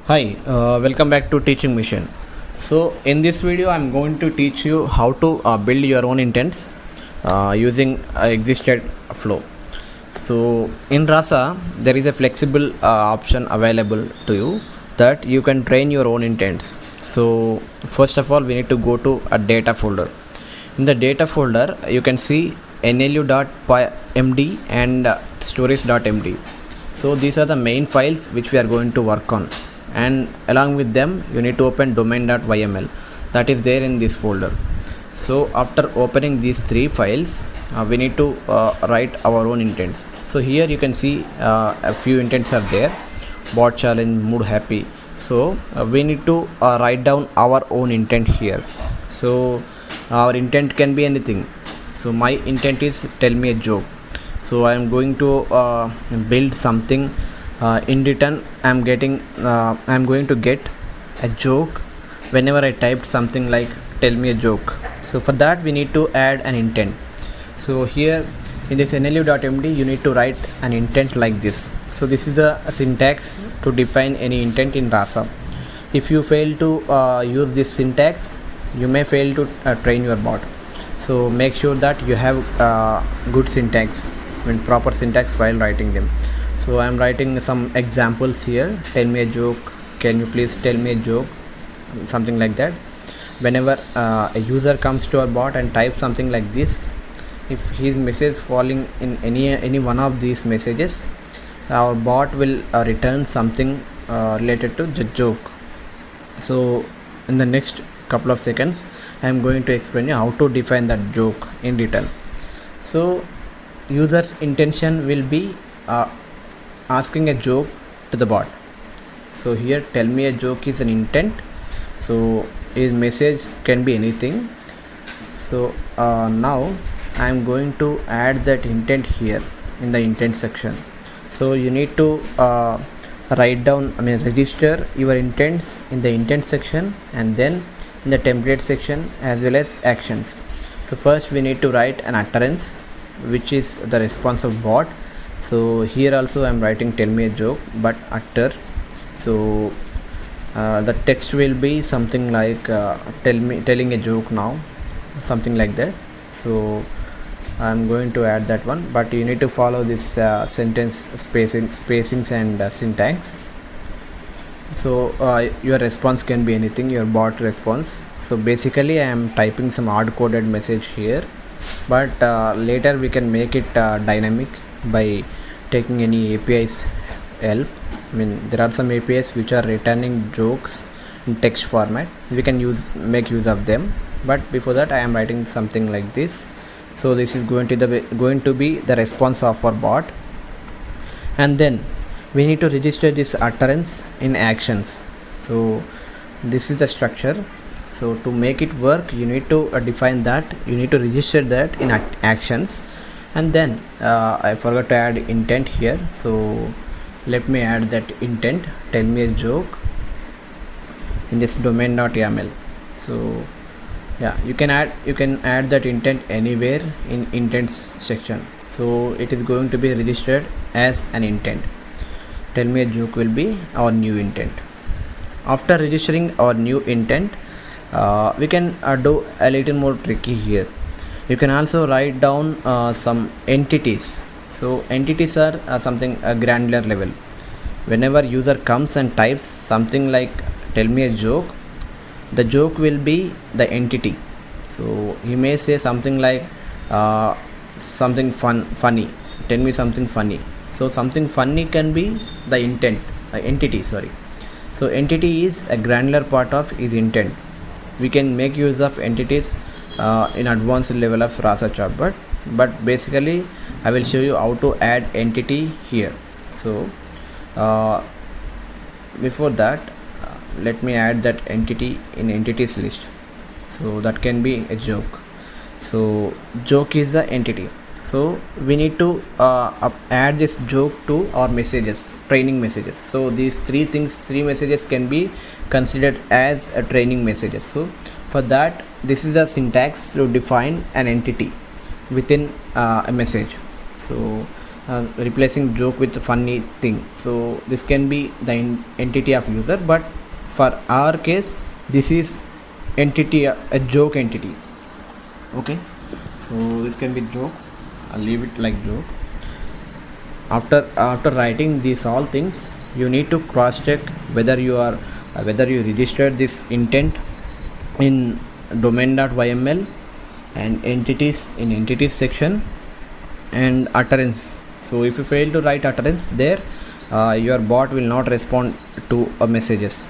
Hi, welcome back to Teaching Mission. So, in this video, I'm going to teach you how to build your own intents using existed flow. So, in Rasa, there is a flexible option available to you that you can train your own intents. So, first of all, we need to go to a data folder. In the data folder, you can see nlu.md and stories.md. So, these are the main files which we are going to work on, and along with them you need to open domain.yml that is there in this folder. So after opening these three files, we need to write our own intents. So here you can see a few intents are there: bot challenge, mood happy. So we need to write down our own intent here. So our intent can be anything. So my intent is tell me a joke. So I am going to build something. In return, I'm going to get a joke whenever I typed something like tell me a joke. So for that we need to add an intent. So here in this nlu.md you need to write an intent like this. So this is the syntax to define any intent in Rasa. If you fail to use this syntax, you may fail to train your bot. So make sure that you have good syntax, proper syntax while writing them. So I am writing some examples here. Tell me a joke. Can you please tell me a joke? Something like that. Whenever a user comes to our bot and types something like this, if his message falling in any one of these messages, our bot will return something related to the joke. So in the next couple of seconds, I am going to explain you how to define that joke in return. So user's intention will be asking a joke to the bot. So here tell me a joke is an intent. So his message can be anything. So now I am going to add that intent here in the intent section. So you need to register your intents in the intent section and then in the template section as well as actions. So first we need to write an utterance, which is the response of bot. So here also I am writing tell me a joke but utter. So the text will be something like telling a joke now, something like that. So I am going to add that one, but you need to follow this sentence spacings and syntax. So your response can be anything, your bot response. So basically I am typing some hard coded message here, but later we can make it dynamic by taking any APIs help. There are some APIs which are returning jokes in text format. We can make use of them, but before that I am writing something like this. So this is going to be the response of our bot, and then we need to register this utterance in actions. So this is the structure. So to make it work, you need to define that, you need to register that in actions. And then I forgot to add intent here. So let me add that intent, tell me a joke, in this domain.yml. So yeah, you can add that intent anywhere in intents section. So it is going to be registered as an intent. Tell me a joke will be our new intent. After registering our new intent, we can do a little more tricky here. You can also write down some entities. So entities are something granular level. Whenever user comes and types something like tell me a joke, the joke will be the entity. So he may say something like something funny, tell me something funny. So something funny can be the entity. So entity is a granular part of his intent. We can make use of entities in advanced level of Rasa chatbot, but basically I will show you how to add entity here. So before that, let me add that entity in entities list. So that can be a joke. So joke is the entity. So we need to add this joke to our messages, training messages. So these three messages can be considered as a training messages. So for that, this is a syntax to define an entity within a message. So replacing joke with funny thing. So this can be the entity of user, but for our case this is entity, a joke entity. Okay, so this can be joke. I'll leave it like joke. After writing these all things, you need to cross check whether you are whether you registered this intent in domain.yml and entities in entities section and utterance. So if you fail to write utterance there, your bot will not respond to messages.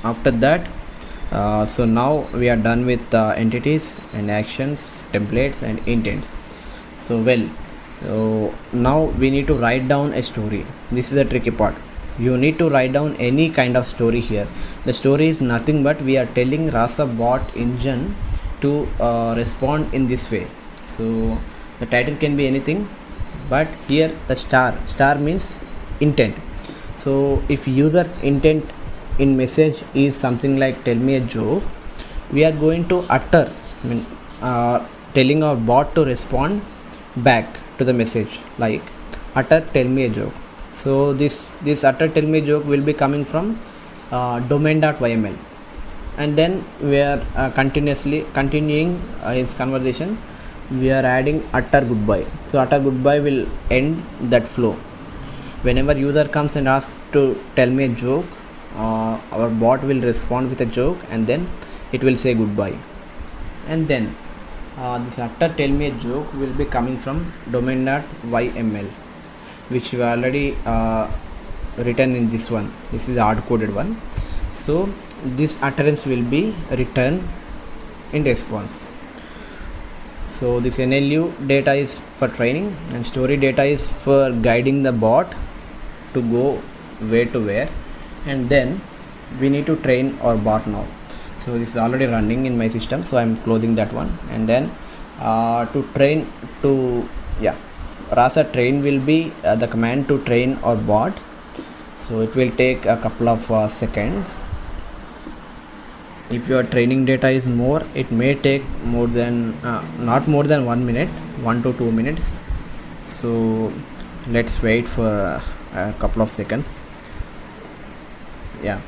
After that, so now we are done with entities and actions, templates and intents. So now we need to write down a story. This is the tricky part. You need to write down any kind of story here. The story is nothing but we are telling Rasa bot engine to respond in this way. So the title can be anything, but here the star means intent. So if user's intent in message is something like tell me a joke, we are going to utter, telling our bot to respond back to the message like utter tell me a joke. So this utter tell me a joke will be coming from domain.yml, and then we are continuing its conversation. We are adding utter goodbye. So utter goodbye will end that flow. Whenever user comes and asks to tell me a joke, our bot will respond with a joke and then it will say goodbye. And then this utter tell me a joke will be coming from domain.yml, which we already written in this one. This is the hard coded one. So this utterance will be returned in response. So this NLU data is for training and story data is for guiding the bot to go where to where, and then we need to train our bot now. So this is already running in my system, so I'm closing that one. And then Rasa train will be the command to train our bot. So it will take a couple of seconds. If your training data is more, it may take more than not more than 1 minute, 1 to 2 minutes. So let's wait for a couple of seconds. Yeah,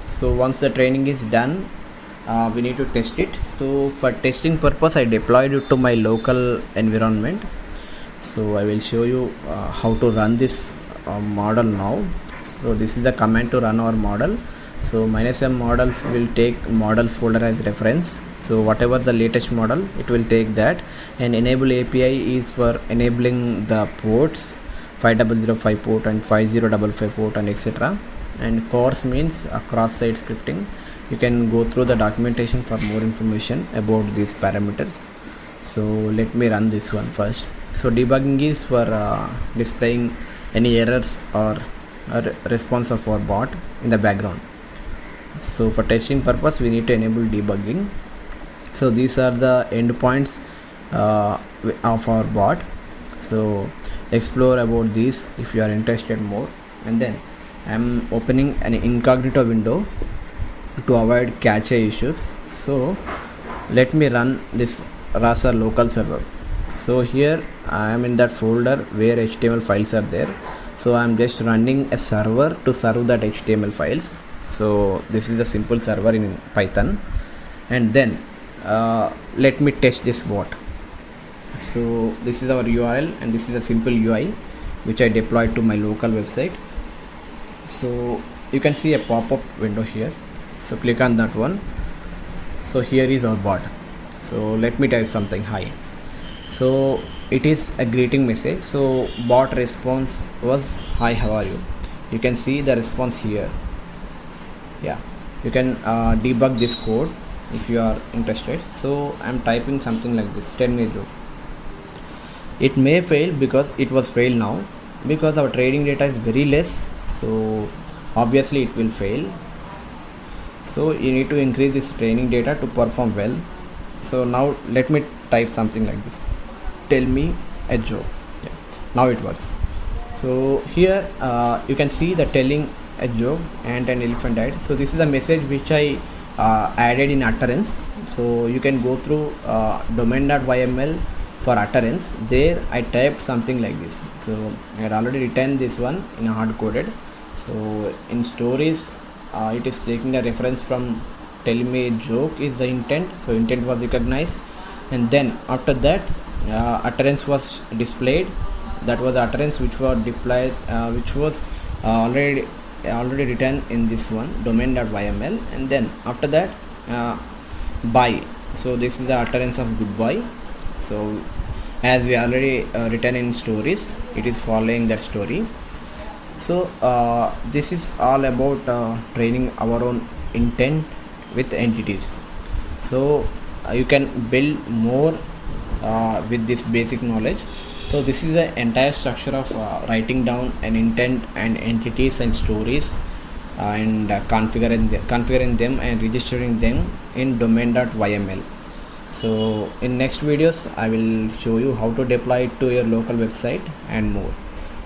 so once the training is done, we need to test it. So for testing purpose, I deployed it to my local environment. So I will show you how to run this model now. So this is the command to run our model. So -m models will take models folder as reference. So whatever the latest model, it will take that. And enable API is for enabling the ports 5005 port and 5055 port and etc. And CORS means cross-site scripting. You can go through the documentation for more information about these parameters. So let me run this one first. So debugging is for displaying any errors or response of our bot in the background. So for testing purpose, we need to enable debugging. So these are the endpoints of our bot. So explore about these if you are interested more. And then I'm opening an incognito window to avoid cache issues. So let me run this Rasa local server. So here I am in that folder where HTML files are there. So I'm just running a server to serve that HTML files. So this is a simple server in Python. And then let me test this bot. So this is our URL and this is a simple UI which I deployed to my local website. So you can see a pop-up window here. So click on that one. So here is our bot. So let me type something hi. So it is a greeting message. So bot response was hi, how are you? You can see the response here. Yeah, you can debug this code if you are interested. So I'm typing something like this, tell me a joke. It may fail because it was failed now because our training data is very less. So obviously it will fail. So you need to increase this training data to perform well. So now let me type something like this, tell me a joke. Yeah, now it works. So here you can see the telling a joke and an elephant died. So this is a message which I added in utterance. So you can go through domain.yml for utterance, there I typed something like this. So I had already written this one in a hard coded. So in stories, it is taking a reference from tell me a joke is the intent. So intent was recognized, and then after that utterance was displayed. That was the utterance which was deployed, which was already written in this one domain.yml. And then after that bye. So this is the utterance of goodbye. So as we already written in stories, it is following that story. So this is all about training our own intent with entities. So you can build more with this basic knowledge. So this is the entire structure of writing down an intent and entities and stories, and configuring them and registering them in domain.yml. So in next videos I will show you how to deploy it to your local website and more.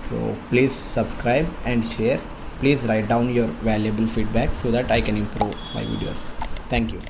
So please subscribe and share. Please write down your valuable feedback so that I can improve my videos. Thank you.